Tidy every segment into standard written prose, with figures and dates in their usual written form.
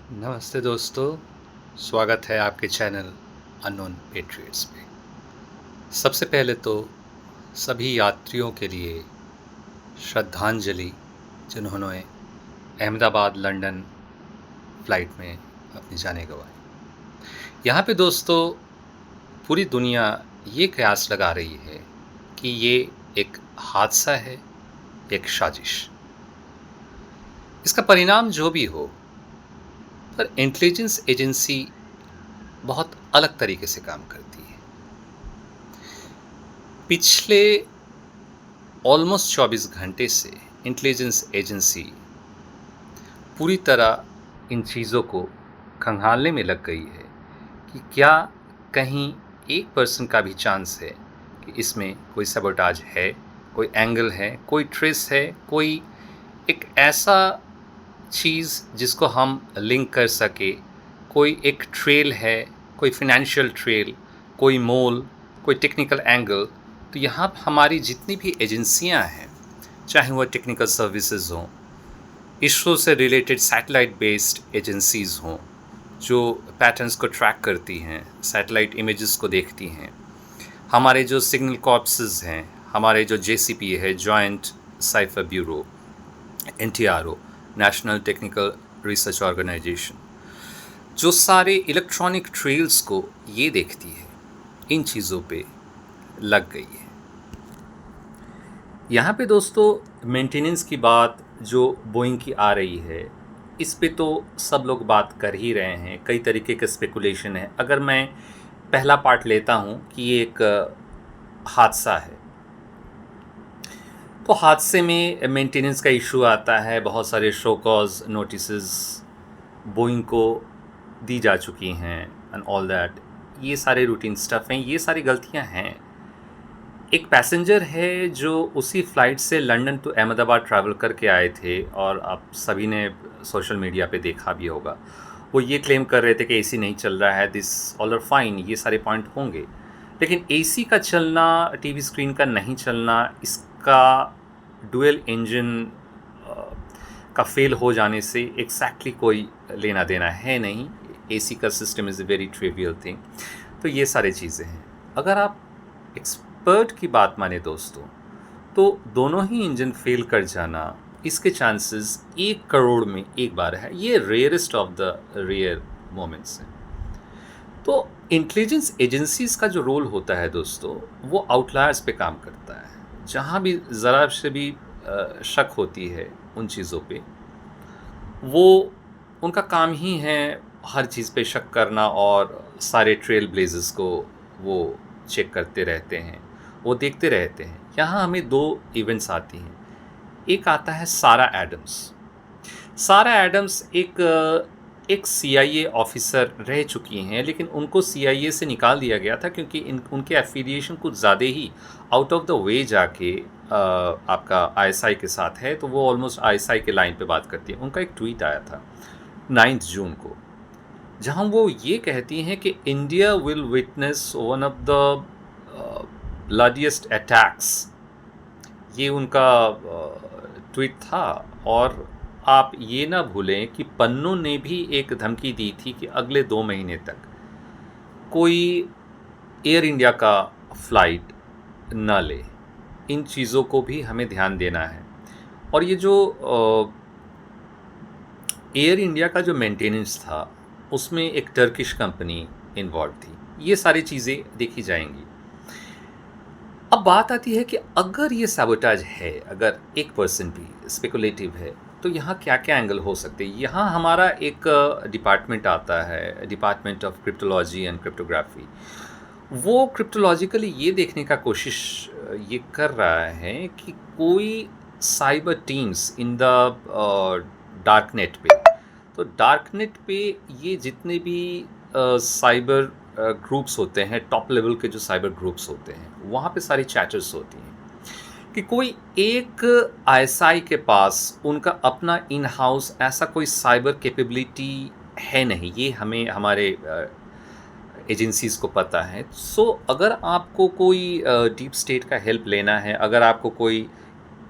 नमस्ते दोस्तों, स्वागत है आपके चैनल अननोन पेट्रियट्स पे। सबसे पहले तो सभी यात्रियों के लिए श्रद्धांजलि जिन्होंने अहमदाबाद लंदन फ़्लाइट में अपनी जानें गँवाई। यहाँ पे दोस्तों पूरी दुनिया ये कयास लगा रही है कि ये एक हादसा है, एक साजिश। इसका परिणाम जो भी हो, पर इंटेलिजेंस एजेंसी बहुत अलग तरीके से काम करती है। पिछले ऑलमोस्ट 24 घंटे से इंटेलिजेंस एजेंसी पूरी तरह इन चीज़ों को खंगालने में लग गई है कि क्या कहीं एक पर्सन का भी चांस है कि इसमें कोई सबोटाज है, कोई एंगल है, कोई ट्रेस है, कोई एक ऐसा चीज़ जिसको हम लिंक कर सके, कोई एक ट्रेल है, कोई फाइनेंशियल ट्रेल, कोई मोल, कोई टेक्निकल एंगल। तो यहाँ हमारी जितनी भी एजेंसियाँ हैं, चाहे वह टेक्निकल सर्विसेज हों, इसरो से रिलेटेड सैटेलाइट बेस्ड एजेंसीज़ हों, जो पैटर्न्स को ट्रैक करती हैं, सैटेलाइट इमेजेस को देखती हैं, हमारे जो सिग्नल कॉर्प्सेस हैं, हमारे जो जेसीपी है, joint cipher bureau, NTRO, national technical research organisation, जो सारे इलेक्ट्रॉनिक ट्रेल्स को ये देखती है, इन चीज़ों पे लग गई है। यहाँ पे दोस्तों मेंटेनेंस की बात जो बोइंग की आ रही है, इस पे तो सब लोग बात कर ही रहे हैं, कई तरीके के स्पेकुलेशन है। अगर मैं पहला पार्ट लेता हूँ कि ये एक हादसा है, तो हादसे में मेंटेनेंस का इशू आता है, बहुत सारे शो कॉज नोटिसेस बोइंग को दी जा चुकी हैं एंड ऑल दैट। ये सारे रूटीन स्टफ हैं, ये सारी गलतियां हैं। एक पैसेंजर है जो उसी फ्लाइट से लंदन टू अहमदाबाद ट्रैवल करके आए थे, और आप सभी ने सोशल मीडिया पे देखा भी होगा। वो ये क्लेम कर रहे थे कि एसी नहीं चल रहा है, दिस ऑल आर फाइन, ये सारे पॉइंट होंगे। लेकिन एसी का चलना, टीवी स्क्रीन का नहीं चलना, इसका डुअल इंजन का फेल हो जाने से एग्जैक्टली कोई लेना देना है नहीं। एसी का system is a very trivial thing. तो ये सारी चीज़ें हैं। अगर आप एक्सपर्ट की बात माने दोस्तों, तो दोनों ही इंजन फेल कर जाना, इसके चांसेस 1 करोड़ में एक बार है। ये rarest of the rare moments हैं। तो इंटेलिजेंस एजेंसीज का जो रोल होता है दोस्तों, वो आउटलायर्स पे काम करता है। जहाँ भी ज़रा से भी शक होती है उन चीज़ों पे, वो उनका काम ही है हर चीज़ पे शक करना, और सारे ट्रेल ब्लेजर्स को वो चेक करते रहते हैं, वो देखते रहते हैं। यहाँ हमें 2 इवेंट्स आती हैं। एक आता है सारा एडम्स। सारा एडम्स एक सीआईए ऑफिसर रह चुकी हैं, लेकिन उनको सीआईए से निकाल दिया गया था क्योंकि उनके एफिलिएशन कुछ ज़्यादा ही आउट ऑफ द वे जाके आपका आईएसआई के साथ है, तो वो ऑलमोस्ट आईएसआई के लाइन पे बात करती है। उनका एक ट्वीट आया था 9 जून को, जहां वो ये कहती हैं कि India will witness one of the bloodiest attacks. ये उनका ट्वीट था। और आप ये ना भूलें कि पन्नू ने भी एक धमकी दी थी कि अगले 2 महीने तक कोई एयर इंडिया का फ़्लाइट न ले। इन चीज़ों को भी हमें ध्यान देना है। और ये जो एयर इंडिया का जो मेंटेनेंस था, उसमें एक टर्किश कंपनी इन्वॉल्व थी। ये सारी चीज़ें देखी जाएंगी। अब बात आती है कि अगर ये सैबोटाज है, अगर एक पर्सन भी स्पेकुलेटिव है, तो यहाँ क्या क्या एंगल हो सकते हैं। यहाँ हमारा एक डिपार्टमेंट आता है, department of cryptology and cryptography. वो क्रिप्टोलॉजिकली ये देखने का कोशिश ये कर रहा है कि कोई cyber teams in the dark net पे, तो डार्क नेट पे ये जितने भी साइबर ग्रुप्स होते हैं, टॉप लेवल के जो साइबर ग्रुप्स होते हैं, वहाँ पे सारी चैटर्स होती हैं कि कोई एक आईएसआई के पास उनका अपना इन हाउस ऐसा कोई साइबर कैपेबिलिटी है नहीं। ये हमें हमारे एजेंसीज़ को पता है। सो अगर आपको कोई डीप स्टेट का हेल्प लेना है, अगर आपको कोई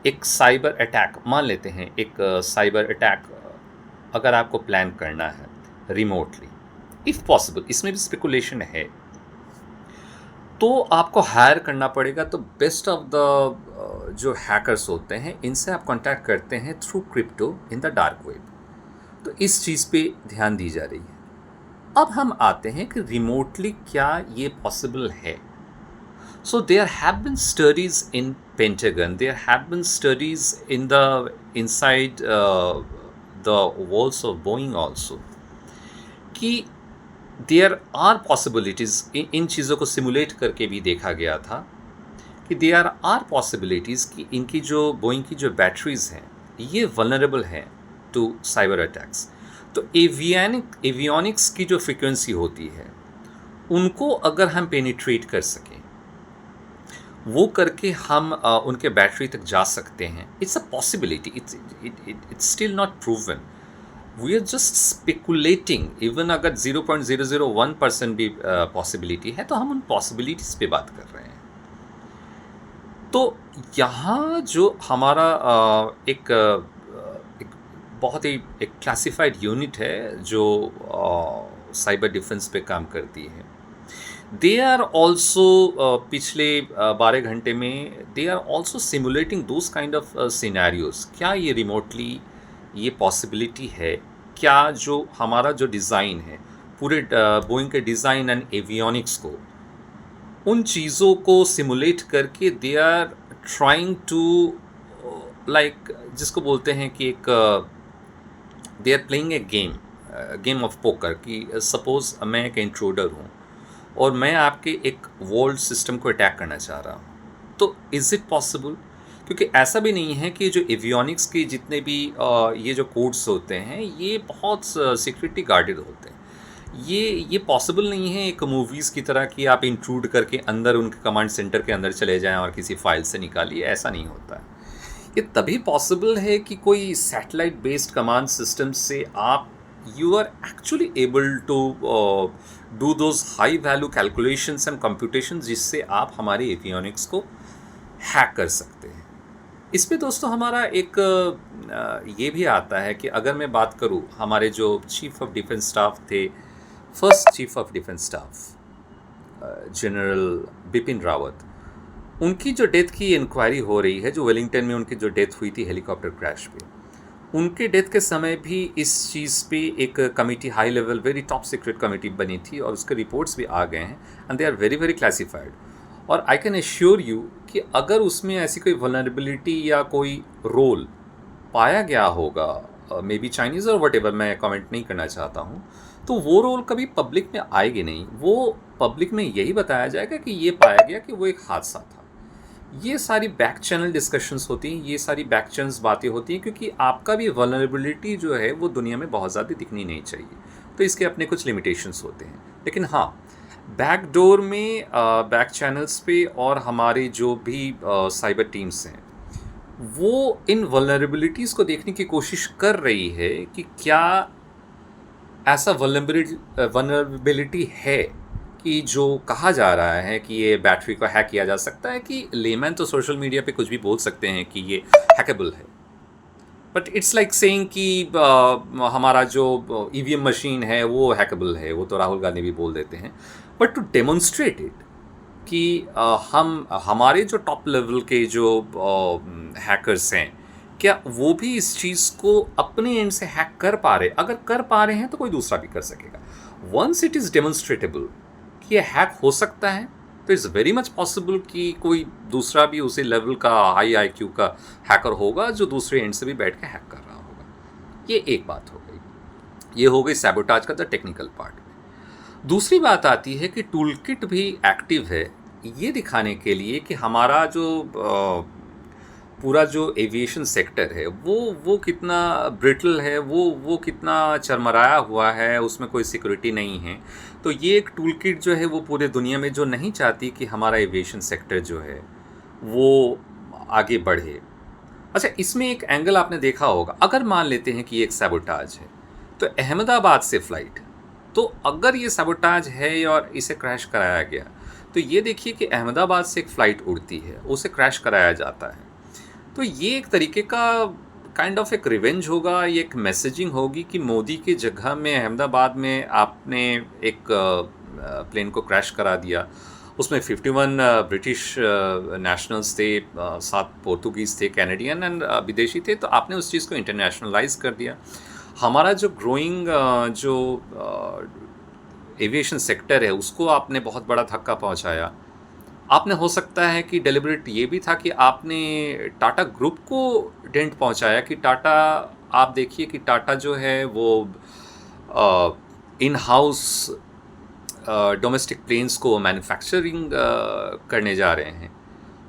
एक साइबर अटैक, मान लेते हैं एक साइबर अटैक अगर आपको प्लान करना है, रिमोटली इफ़ पॉसिबल, इसमें भी स्पेकुलेशन है, तो आपको हायर करना पड़ेगा। तो बेस्ट ऑफ द जो हैकर्स होते हैं इनसे आप कांटेक्ट करते हैं through crypto in the dark web. तो इस चीज़ पे ध्यान दी जा रही है। अब हम आते हैं कि रिमोटली क्या ये पॉसिबल है। So there have been studies in Pentagon. There have been studies in the inside the walls of Boeing also. कि there are possibilities इन चीज़ों को सिमुलेट करके भी देखा गया था कि there are possibilities कि इनकी जो बोइंग की जो बैटरीज हैं ये vulnerable हैं to cyber attacks. तो एवियनिक्स की जो फ्रीक्वेंसी होती है उनको अगर हम पेनिट्रेट कर सकें, वो करके हम उनके बैटरी तक जा सकते हैं। It's a possibility, it's still not proven, we are just speculating. Even अगर 0.001% भी पॉसिबिलिटी है तो हम उन पॉसिबिलिटीज़ पे बात कर रहे हैं। तो यहाँ जो हमारा एक बहुत ही एक क्लासिफाइड यूनिट है जो साइबर डिफेंस पे काम करती है, दे आर ऑल्सो पिछले 12 घंटे में they are also simulating those kind of scenarios. क्या ये रिमोटली ये पॉसिबिलिटी है? क्या जो हमारा जो डिज़ाइन है पूरे बोइंग के डिज़ाइन एंड एवियनिक्स को, उन चीज़ों को सिमुलेट करके they are trying to like जिसको बोलते हैं कि एक they are playing a game of poker. कि सपोज़ मैं एक इंट्रूडर हूँ और मैं आपके एक वर्ल्ड सिस्टम को अटैक करना चाह रहा हूँ, तो इज़ इट पॉसिबल? क्योंकि ऐसा भी नहीं है कि जो एवियनिक्स के जितने भी ये जो कोड्स होते हैं ये बहुत सिक्योरिटी गार्डेड होते हैं। ये पॉसिबल नहीं है एक मूवीज़ की तरह कि आप इंट्रूड करके अंदर उनके कमांड सेंटर के अंदर चले जाएं और किसी फाइल से निकालिए, ऐसा नहीं होता है। ये तभी पॉसिबल है कि कोई सैटेलाइट बेस्ड कमांड सिस्टम से आप you are actually able to do those high value calculations and computations जिससे आप हमारे एवियनिक्स को हैक कर सकते हैं। इस पे दोस्तों हमारा एक ये भी आता है कि अगर मैं बात करूँ, हमारे जो चीफ ऑफ डिफेंस स्टाफ थे, first chief of defence staff general Bipin Rawat, उनकी जो डेथ की इंक्वायरी हो रही है, जो वेलिंगटन में उनकी जो डेथ हुई थी हेलीकॉप्टर क्रैश पे, उनके डेथ के समय भी इस चीज़ पे एक committee, high level very top secret committee बनी थी और उसके रिपोर्ट्स भी आ गए हैं and they are very very classified. और आई कैन एश्योर यू कि अगर उसमें ऐसी कोई वल्नरेबिलिटी या कोई रोल पाया गया होगा, मे बी चाइनीज़ और वट एवर, मैं कमेंट नहीं करना चाहता हूँ, तो वो रोल कभी पब्लिक में आएगी नहीं। वो पब्लिक में यही बताया जाएगा कि ये पाया गया कि वो एक हादसा था। ये सारी बैक चैनल डिस्कशंस होती हैं, ये सारी बैक चैनल्स बातें होती हैं, क्योंकि आपका भी वल्नरेबिलिटी जो है वो दुनिया में बहुत ज़्यादा दिखनी नहीं चाहिए, तो इसके अपने कुछ लिमिटेशंस होते हैं। लेकिन हाँ, बैक डोर में बैक चैनल्स पे और हमारे जो भी साइबर टीम्स हैं वो इन वल्नरेबिलिटीज़ को देखने की कोशिश कर रही है कि क्या ऐसा वल्नरेबिलिटी है कि जो कहा जा रहा है कि ये बैटरी को हैक किया जा सकता है। कि लेमैन तो सोशल मीडिया पे कुछ भी बोल सकते हैं कि ये हैकेबल है, बट इट्स लाइक सेइंग कि हमारा जो ईवीएम मशीन है वो हैकेबल है, वो तो राहुल गांधी भी बोल देते हैं। बट टू डेमोन्स्ट्रेट इट कि हम हमारे जो टॉप लेवल के जो हैकर्स हैं, क्या वो भी इस चीज़ को अपने एंड से हैक कर पा रहे? अगर कर पा रहे हैं तो कोई दूसरा भी कर सकेगा। वंस इट इज़ डेमोन्स्ट्रेटेबल कि ये हैक हो सकता है, तो इट्स वेरी मच पॉसिबल कि कोई दूसरा भी उसी लेवल का हाई आईक्यू का हैकर होगा जो दूसरे एंड से भी बैठ के हैक कर रहा होगा। ये एक बात हो गई, ये हो गई सैबोटाज का द टेक्निकल पार्ट। दूसरी बात आती है कि टूल किट भी एक्टिव है ये दिखाने के लिए कि हमारा जो पूरा जो एविएशन सेक्टर है वो कितना ब्रिटल है, वो कितना चरमराया हुआ है, उसमें कोई सिक्योरिटी नहीं है। तो ये एक टूल किट जो है वो पूरे दुनिया में जो नहीं चाहती कि हमारा एविएशन सेक्टर जो है वो आगे बढ़े। अच्छा, इसमें एक एंगल आपने देखा होगा, अगर मान लेते हैं कि ये एक सैबोटाज है, तो अहमदाबाद से फ़्लाइट, तो अगर ये सैबोटाज है और इसे क्रैश कराया गया, तो ये देखिए कि अहमदाबाद से एक फ़्लाइट उड़ती है, उसे क्रैश कराया जाता है। तो ये एक तरीके का काइंड ऑफ एक रिवेंज होगा, ये एक मैसेजिंग होगी कि मोदी की जगह में अहमदाबाद में आपने एक प्लेन को क्रैश करा दिया, उसमें 51 ब्रिटिश नेशनल्स थे, 7 पोर्तुगीज़ थे, कैनेडियन एंड विदेशी थे, तो आपने उस चीज़ को इंटरनेशनलाइज कर दिया। हमारा जो ग्रोइंग जो एविएशन सेक्टर है उसको आपने बहुत बड़ा धक्का पहुंचाया। आपने हो सकता है कि डेलिबरेट ये भी था कि आपने टाटा ग्रुप को डेंट पहुंचाया कि टाटा, आप देखिए कि टाटा जो है वो इन हाउस डोमेस्टिक प्लेन्स को मैन्युफैक्चरिंग करने जा रहे हैं।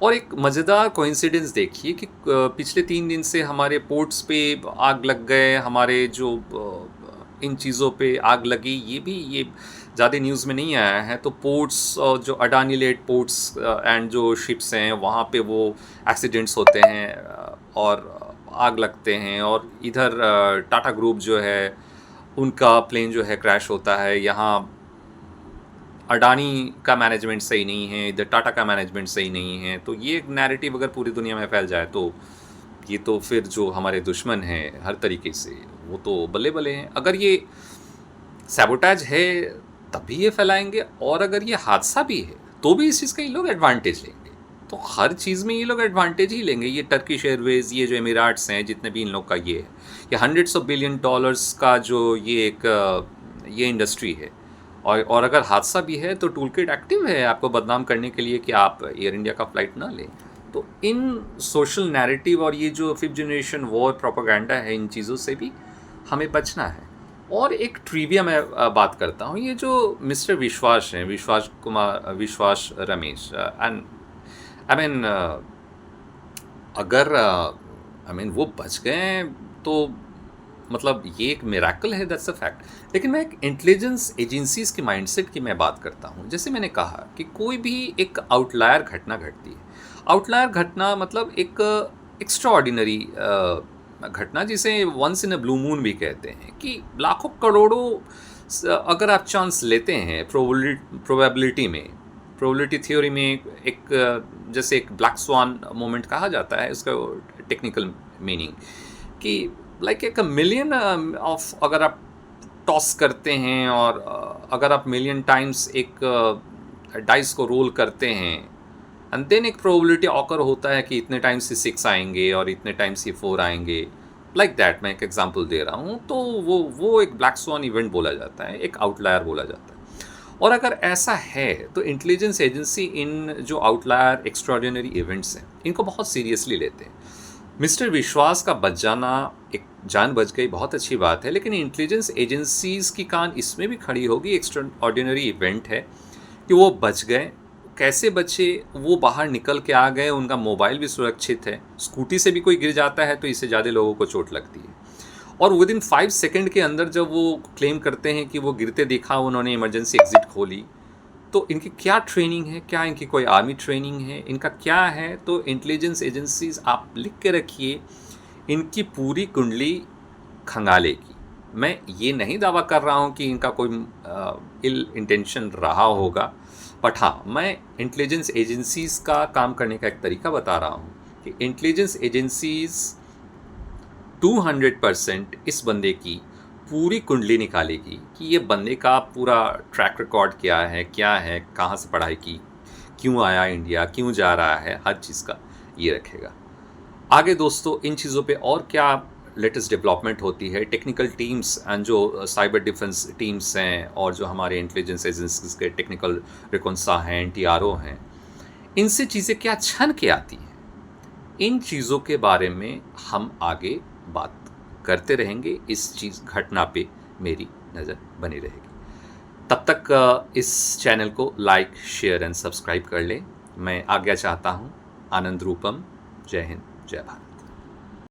और एक मज़ेदार कोइंसिडेंस देखिए कि पिछले 3 दिन से हमारे पोर्ट्स पे आग लग गए, हमारे जो इन चीज़ों पे आग लगी, ये ज़्यादा न्यूज़ में नहीं आया है। तो पोर्ट्स जो अडानी लेड पोर्ट्स एंड जो शिप्स हैं वहाँ पे वो एक्सीडेंट्स होते हैं और आग लगते हैं, और इधर टाटा ग्रुप जो है उनका प्लेन जो है क्रैश होता है। यहाँ अडानी का मैनेजमेंट सही नहीं है, इधर टाटा का मैनेजमेंट सही नहीं है। तो ये एक नैरेटिव अगर पूरी दुनिया में फैल जाए तो ये तो फिर जो हमारे दुश्मन हैं हर तरीके से वो तो बल्ले बल्ले हैं। अगर ये सैबोटाज है तब भी ये फैलाएंगे, और अगर ये हादसा भी है तो भी इस चीज़ का ये लोग एडवांटेज लेंगे। तो हर चीज़ में ये लोग एडवांटेज ही लेंगे। ये टर्किश एयरवेज़, ये जो एमिराट्स हैं, जितने भी इन लोग का ये है, ये $100 बिलियन का जो ये एक ये इंडस्ट्री है। और अगर हादसा भी है तो टूल किट एक्टिव है आपको बदनाम करने के लिए कि आप एयर इंडिया का फ़्लाइट ना लें। तो इन सोशल नैरेटिव और ये जो 5th जनरेशन वॉर प्रोपेगेंडा है, इन चीज़ों से भी हमें बचना है। और एक ट्रिविया मैं बात करता हूँ, ये जो मिस्टर विश्वास हैं, विश्वास रमेश, एंड आई मीन अगर वो बच गए तो मतलब ये एक मिरेकल है, दैट्स अ फैक्ट। लेकिन मैं एक इंटेलिजेंस एजेंसीज के माइंडसेट की मैं बात करता हूँ। जैसे मैंने कहा कि कोई भी एक आउटलायर घटना घटती है, आउटलायर घटना मतलब एक एक्स्ट्राऑर्डिनरी घटना, जिसे once in a blue moon भी कहते हैं, कि लाखों करोड़ों अगर आप चांस लेते हैं प्रोबेबिलिटी में, प्रोबेबिलिटी थ्योरी में एक जैसे एक ब्लैक स्वान मोमेंट कहा जाता है, इसका टेक्निकल मीनिंग कि लाइक एक मिलियन ऑफ अगर आप टॉस करते हैं और अगर आप मिलियन टाइम्स एक डाइस को रोल करते हैं, एंड देन एक प्रोबेबिलिटी ऑकर होता है कि इतने टाइम्स से 6 आएंगे और इतने टाइम्स से 4 आएंगे, लाइक दैट। मैं एक एग्जांपल दे रहा हूँ। तो वो एक ब्लैक स्वान इवेंट बोला जाता है, एक आउटलायर बोला जाता है। और अगर ऐसा है तो इंटेलिजेंस एजेंसी इन जो आउटलायर एक्स्ट्राऑर्डिनरी इवेंट्स हैं इनको बहुत सीरियसली लेते हैं। मिस्टर विश्वास का बच जाना, एक जान बच गई, बहुत अच्छी बात है, लेकिन इंटेलिजेंस एजेंसीज की कान इसमें भी खड़ी होगी, एक्स्ट्राऑर्डिनरी इवेंट है कि वो बच गए। कैसे बचे? वो बाहर निकल के आ गए, उनका मोबाइल भी सुरक्षित है। स्कूटी से भी कोई गिर जाता है तो इससे ज़्यादा लोगों को चोट लगती है। और विदिन 5 सेकंड के अंदर जब वो क्लेम करते हैं कि वो गिरते देखा, उन्होंने इमरजेंसी एग्जिट खोली, तो इनकी क्या ट्रेनिंग है? क्या इनकी कोई आर्मी ट्रेनिंग है? इनका क्या है? तो इंटेलिजेंस एजेंसीज आप लिख के रखिए, इनकी पूरी कुंडली खंगालेगी। मैं ये नहीं दावा कर रहा हूँ कि इनका कोई इल इंटेंशन रहा होगा, बट हाँ, मैं इंटेलिजेंस एजेंसीज का काम करने का एक तरीका बता रहा हूँ कि इंटेलिजेंस एजेंसीज 200% इस बंदे की पूरी कुंडली निकालेगी कि ये बंदे का पूरा ट्रैक रिकॉर्ड क्या है, कहाँ से पढ़ाई की, क्यों आया इंडिया, क्यों जा रहा है, हर चीज़ का ये रखेगा। आगे दोस्तों इन चीज़ों पे और क्या लेटेस्ट डेवलपमेंट होती है, टेक्निकल टीम्स एंड जो साइबर डिफेंस टीम्स हैं और जो हमारे इंटेलिजेंस एजेंसीज के टेक्निकल रिकॉन्सा हैं, NTRO हैं, इनसे चीज़ें क्या छन के आती हैं, इन चीज़ों के बारे में हम आगे बात करते रहेंगे। इस चीज़ घटना पे मेरी नज़र बनी रहेगी। तब तक इस चैनल को लाइक, शेयर एंड सब्सक्राइब कर लें। मैं आज्ञा चाहता हूँ। आनंद रूपम। जय हिंद, जय भारत।